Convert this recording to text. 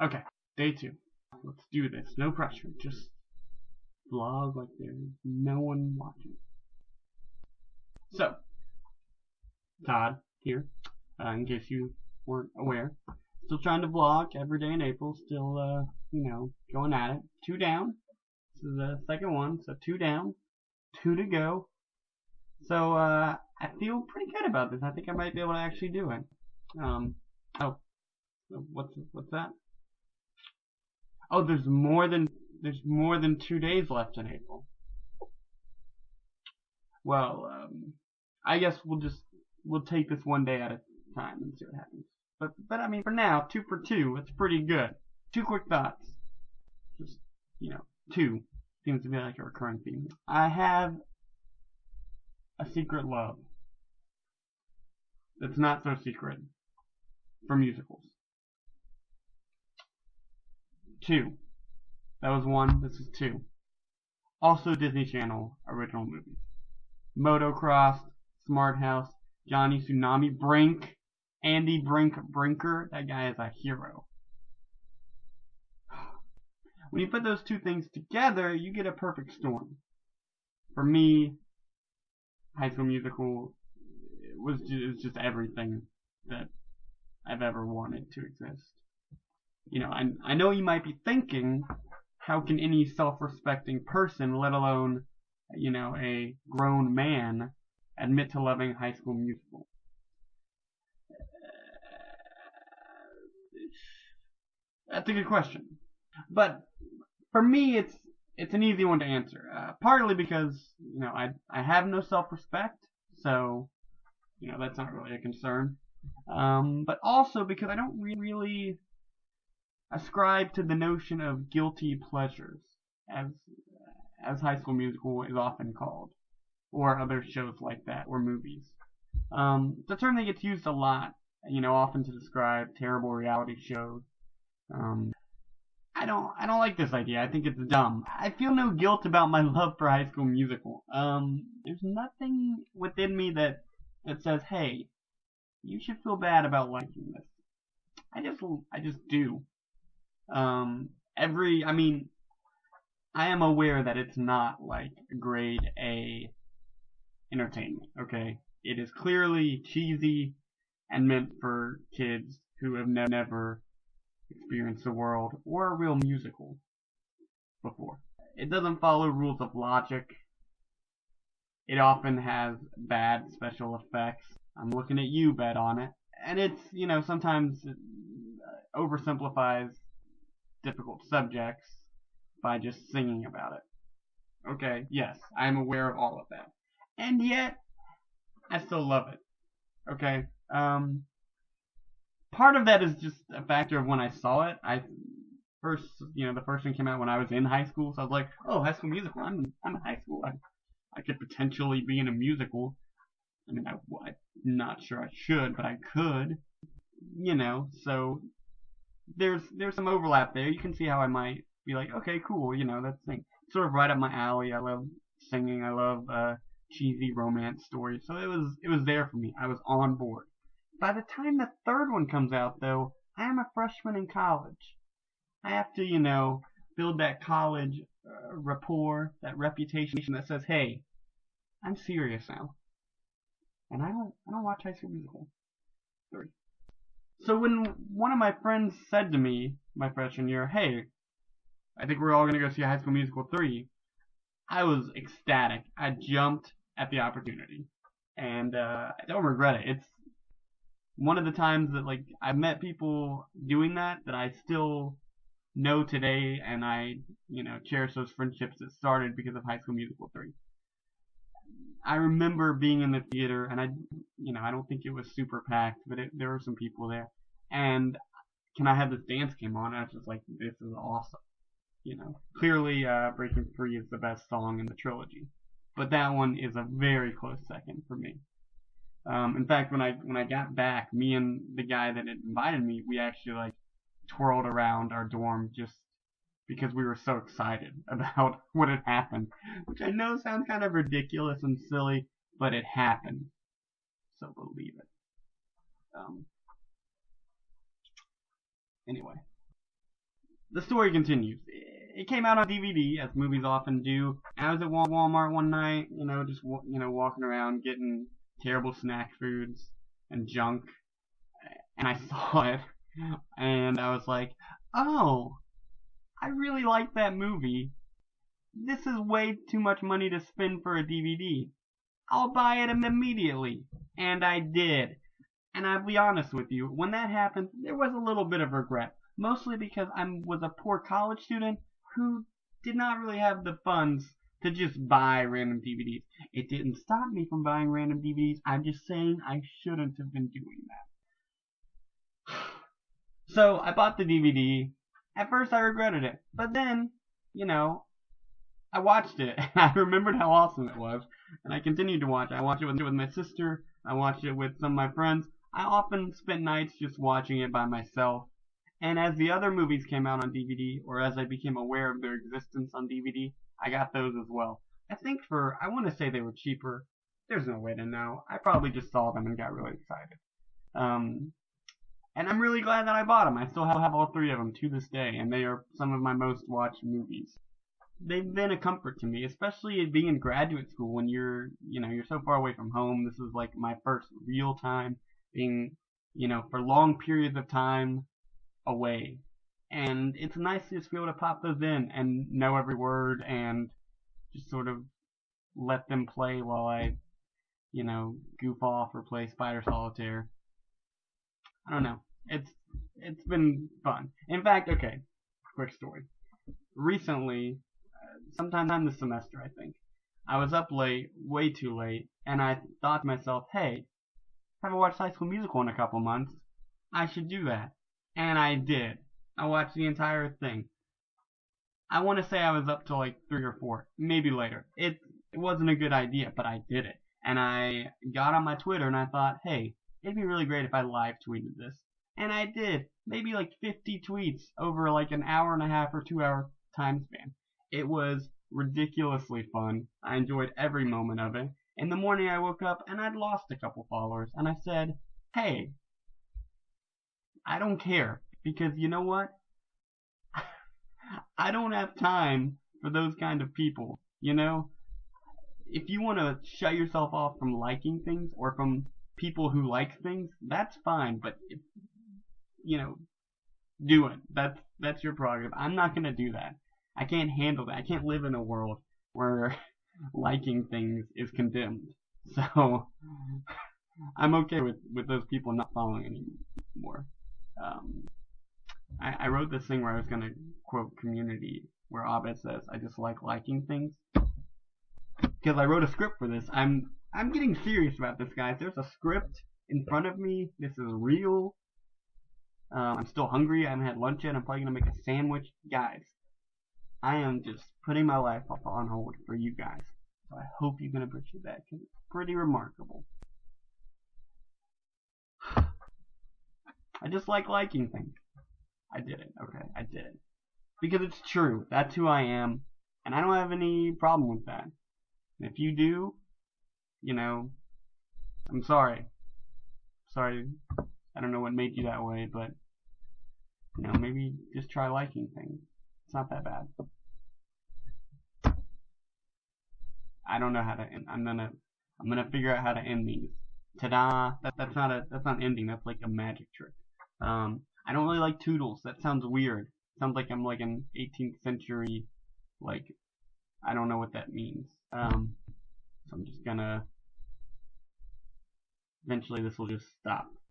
Okay, day 2. Let's do this. No pressure. Just vlog like there's no one watching. So, Todd here, in case you weren't aware. Still trying to vlog every day in April. Still, going at it. 2 down. This is the second one. So 2 down. 2 to go. So, I feel pretty good about this. I think I might be able to actually do it. What's that? Oh, there's more than 2 days left in April. Well, I guess we'll take this one day at a time and see what happens. But I mean, for now, 2 for 2, it's pretty good. 2 quick thoughts. Just, 2 seems to be like a recurring theme. I have a secret love that's not so secret for musicals. 2. That was 1. This is 2. Also Disney Channel original movies. Motocross, Smart House, Johnny Tsunami, Brink, Andy Brinker. That guy is a hero. When you put those 2 things together, you get a perfect storm. For me, High School Musical was just everything that I've ever wanted to exist. I know you might be thinking, how can any self-respecting person, let alone, a grown man, admit to loving High School Musical? That's a good question. But for me, it's an easy one to answer. Partly because, I have no self-respect, so, that's not really a concern. But also because I don't really ascribe to the notion of guilty pleasures, as High School Musical is often called, or other shows like that, or movies. It's a term that gets used a lot, often to describe terrible reality shows. I don't like this idea. I think it's dumb. I feel no guilt about my love for High School Musical. There's nothing within me that says, hey, you should feel bad about liking this. I just do. I am aware that it's not like grade A entertainment, okay? It is clearly cheesy and meant for kids who have never experienced the world or a real musical before. It doesn't follow rules of logic. It often has bad special effects. I'm looking at you, bet on it. And it's, sometimes oversimplifies difficult subjects by just singing about it. Okay, yes, I'm aware of all of that. And yet, I still love it. Okay? Part of that is just a factor of when I saw it. The first one came out when I was in high school, so I was like, oh, High School Musical, I'm in high school. I could potentially be in a musical. I mean, I'm not sure I should, but I could. So there's some overlap there. You can see how I might be like, okay, cool, that's thing. Sort of right up my alley. I love singing. I love cheesy romance stories. So it was there for me. I was on board. By the time the third one comes out, though, I am a freshman in college. I have to, build that college rapport, that reputation that says, hey, I'm serious now. And I don't watch High School Musical 3. So when one of my friends said to me my freshman year, hey, I think we're all going to go see High School Musical 3, I was ecstatic. I jumped at the opportunity. And I don't regret it. It's one of the times that I've met people doing that I still know today, and I cherish those friendships that started because of High School Musical 3. I remember being in the theater, and I don't think it was super packed, but there were some people there. And Can I Have This Dance came on, and I was just like, this is awesome. Clearly, Breaking Free is the best song in the trilogy, but that one is a very close second for me. In fact, when I got back, me and the guy that had invited me, we actually twirled around our dorm just because we were so excited about what had happened, which I know sounds kind of ridiculous and silly, but it happened. So believe it. Anyway, the story continues. It came out on DVD, as movies often do. I was at Walmart one night, just walking around getting terrible snack foods and junk, and I saw it, and I was like, "Oh, I really like that movie. This is way too much money to spend for a DVD. I'll buy it immediately." And I did. And I'll be honest with you, when that happened, there was a little bit of regret. Mostly because I was a poor college student who did not really have the funds to just buy random DVDs. It didn't stop me from buying random DVDs. I'm just saying I shouldn't have been doing that. So I bought the DVD. At first I regretted it. But then, I watched it and I remembered how awesome it was. And I continued to watch it. I watched it with my sister. I watched it with some of my friends. I often spent nights just watching it by myself. And as the other movies came out on DVD, or as I became aware of their existence on DVD, I got those as well. I want to say they were cheaper. There's no way to know. I probably just saw them and got really excited. And I'm really glad that I bought them. I still have all three of them to this day, and they are some of my most watched movies. They've been a comfort to me, especially being in graduate school when you're so far away from home. This is like my first real time being, for long periods of time away. And it's nice to just be able to pop those in and know every word and just sort of let them play while I, goof off or play Spider Solitaire. I don't know. It's been fun. In fact, okay, quick story. Recently, sometime this semester, I think, I was up late, way too late, and I thought to myself, hey, I haven't watched High School Musical in a couple months. I should do that. And I did. I watched the entire thing. I want to say I was up to like 3 or 4, maybe later. It wasn't a good idea, but I did it. And I got on my Twitter and I thought, hey, it'd be really great if I live tweeted this. And I did. Maybe like 50 tweets over like an hour and a half or 2 hour time span. It was ridiculously fun. I enjoyed every moment of it. In the morning I woke up and I'd lost a couple followers. And I said, hey, I don't care. Because you know what? I don't have time for those kind of people. If you want to shut yourself off from liking things or from people who like things, that's fine. But do it. That's your prerogative. I'm not gonna do that. I can't handle that. I can't live in a world where liking things is condemned. So I'm okay with those people not following anymore. I wrote this thing where I was gonna quote Community, where Abed says, "I just like liking things." Because I wrote a script for this. I'm getting serious about this, guys. There's a script in front of me. This is real. I'm still hungry. I haven't had lunch yet. I'm probably gonna make a sandwich, guys. I am just putting my life on hold for you guys. So I hope you can appreciate that because it's pretty remarkable. I just like liking things. I did it. Okay, I did it. Because it's true. That's who I am. And I don't have any problem with that. And if you do, I'm sorry. Sorry. I don't know what made you that way, but, maybe just try liking things. It's not that bad. I don't know how to end. I'm gonna figure out how to end these. Ta-da! That's not ending. That's like a magic trick. I don't really like toodles. That sounds weird. Sounds like I'm like an 18th century, like, I don't know what that means. So I'm just gonna, eventually this will just stop.